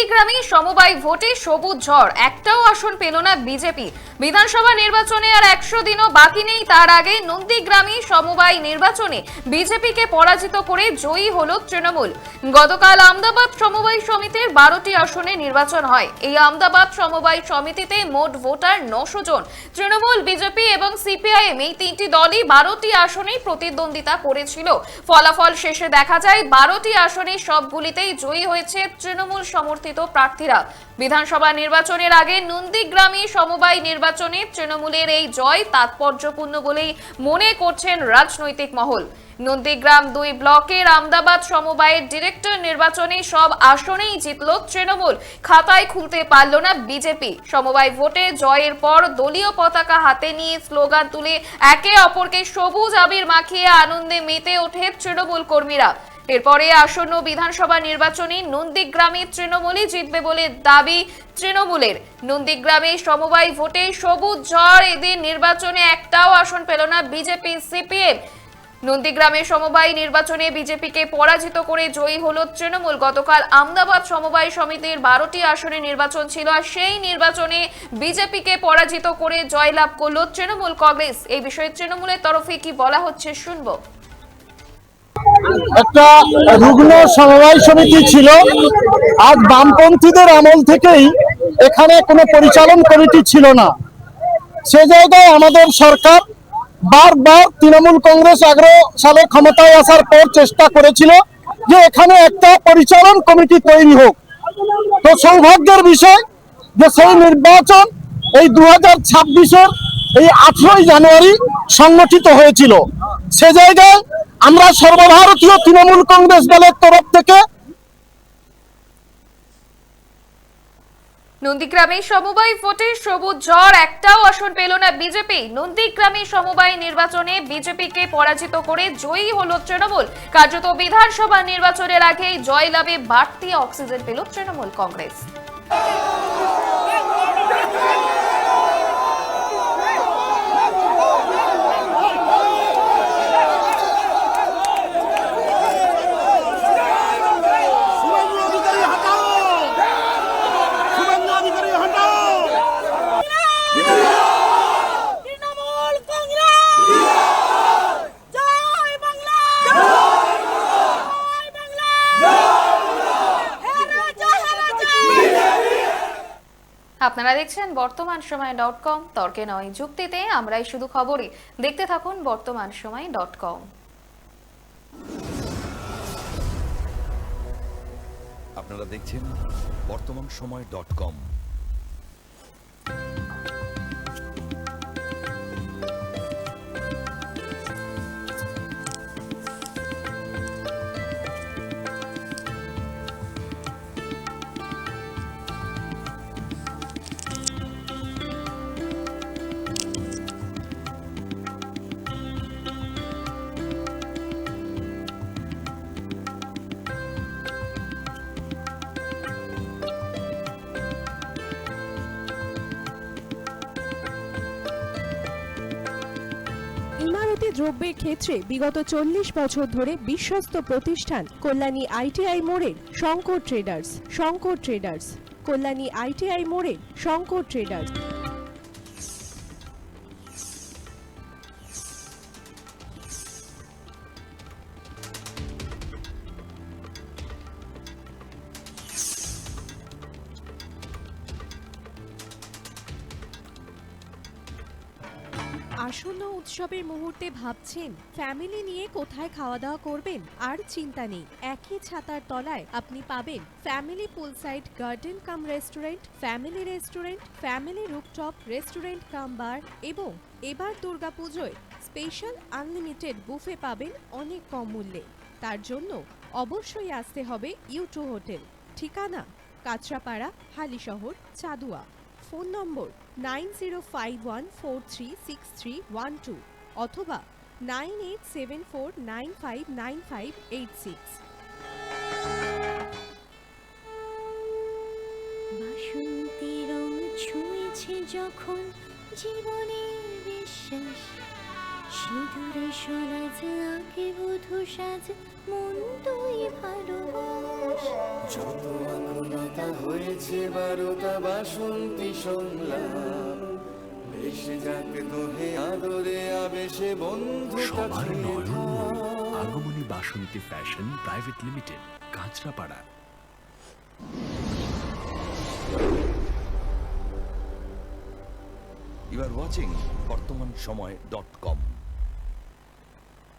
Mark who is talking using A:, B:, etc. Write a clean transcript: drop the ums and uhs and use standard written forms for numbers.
A: নন্দীগ্রামে সমবায় ভোটে সবুজ ঝড়, একটাও আসন পেল না বিজেপি। বিধানসভা নির্বাচনে আর 100 দিনও বাকি নেই, তার আগে নন্দীগ্রামে সমবায় নির্বাচনে বিজেপিকে পরাজিত করে জয়ী হলো তৃণমূল। গতকাল আমদাবাদ সমবায় সমিতির 12টি আসনে নির্বাচন হয়। এই আমদাবাদ সমবায় সমিতিতে মোট ভোটার 900 জন। তৃণমূল, বিজেপি এবং সিপিআইএম এই তিনটি দলই 12টি আসনেই প্রতিদ্বন্দ্বিতা করেছিল। ফলাফল শেষে দেখা যায় 12টি আসনে সবগুলিতেই জয়ী হয়েছে তৃণমূল সমর্থিত প্রার্থীরা। বিধানসভা নির্বাচনের আগে নন্দীগ্রামে সমবায় নির্বাচনে তৃণমূলের এই জয় তাৎপর্যপূর্ণ বলেই মনে করছেন রাজনৈতিক মহল। নন্দীগ্রাম 2 ব্লকের আমদাবাদ সমবায়ের ডিরেক্টর নির্বাচনে সব আসনেই জিতল তৃণমূল, খাতায় খুলতে পারল না বিজেপি। সমবায় ভোটে জয়ের পর দলীয় পতাকা হাতে নিয়ে স্লোগান তুলে একে অপরকে সবুজ আবির মাখিয়ে আনন্দে মেতে ওঠে তৃণমূল কর্মীরা। এরপরে আসন্ন বিধানসভা নির্বাচনে নন্দীগ্রামে তৃণমূলই জিতবে বলে দাবি তৃণমূলের। নন্দীগ্রামে সমবায় ভোটে সবুজ ঝড়, এদিন নির্বাচনে একটাও আসন পেল না বিজেপি সিপিএম। নন্দীগ্রামে সমবায় নির্বাচনে বিজেপিকে পরাজিত করে জয়ী হলো তৃণমূল। গতকাল আমদাবাদ সমবায় সমিতির 12টি আসনে নির্বাচন ছিল, আর সেই নির্বাচনে বিজেপিকে পরাজিত করে জয়লাভ করলো তৃণমূল কংগ্রেস। এই বিষয়ে তৃণমূলের তরফে কি বলা হচ্ছে শুনবো।
B: একটা রুগ্ন সমবায় সমিতি ছিল। আজ বামপন্থীদের আমল থেকেই এখানে কোনো পরিচালন কমিটি ছিল না। সে জায়গায় আমাদের সরকার বারবার তৃণমূল কংগ্রেস 11 সালে ক্ষমতায় আসার পর চেষ্টা করেছিল যে এখানে একটা পরিচালন কমিটি তৈরি হোক। তো সৌভাগ্যের বিষয় যে সেই নির্বাচন এই 2026-এর এই 18ই জানুয়ারি সংগঠিত হয়েছিল। সে জায়গায় আমরা সর্বভারতীয় তৃণমূল কংগ্রেস দলের তরফ থেকে
A: নন্দীগ্রামে সমবায় ভোটে সবুজ ঝড়, একটাও আসন পেল না বিজেপি। নন্দীগ্রামে সমবায় নির্বাচনে বিজেপিকে পরাজিত করে জয়ী হলো তৃণমূল। কার্যত বিধানসভা নির্বাচনের আগেই জয়লাভে বাড়তি অক্সিজেন পেল তৃণমূল কংগ্রেস। আপনারা দেখছেন বর্তমানসময়.com, তর্কে নয় যুক্তিতে আমরাই শুধু খবরই। দেখতে থাকুন বর্তমানসময়.com।
C: আপনারা দেখছেন বর্তমানসময়.com।
D: ইমারতি দ্রব্যের ক্ষেত্রে বিগত 40 বছর ধরে বিশ্বস্ত প্রতিষ্ঠান কল্যাণী আইটিআই মোড়ের শঙ্কর ট্রেডার্স, কল্যাণী আইটিআই মোড়ের শঙ্কর ট্রেডার্স। আসন্ন উৎসবের মুহূর্তে ভাবছেন ফ্যামিলি নিয়ে কোথায় খাওয়া দাওয়া করবেন? আর চিন্তা নেই, একই ছাতার তলায় আপনি পাবেন family poolside garden cum restaurant, family rooftop restaurant cum bar, এবং এবার দুর্গাপুজোয় স্পেশাল আনলিমিটেড বুফে পাবেন অনেক কম মূল্যে। তার জন্য অবশ্যই আসতে হবে U2 হোটেল। ঠিকানা কাঁচরাপাড়া, হালিশহর, চাদুয়া। ফোন নম্বর 9051436312 অথবা 9874959586।
E: বাসন্তী রং ছুঁয়েছে যখন জীবনের বিশ্বাস, সিঁদুরে সরাজ আঁকে বধূ সাজ, মন তুই ভালোবাস।
F: যত আকুলতা হয়েছে বারোটা বাসন্তী সংলাপ ভেসে যাক দোহে আদরে আবেশে বন্ধু
G: সবার Nayan Agamani Basanti fashion private limited, Kanchrapara.
C: You are watching BortomanSomoy.com.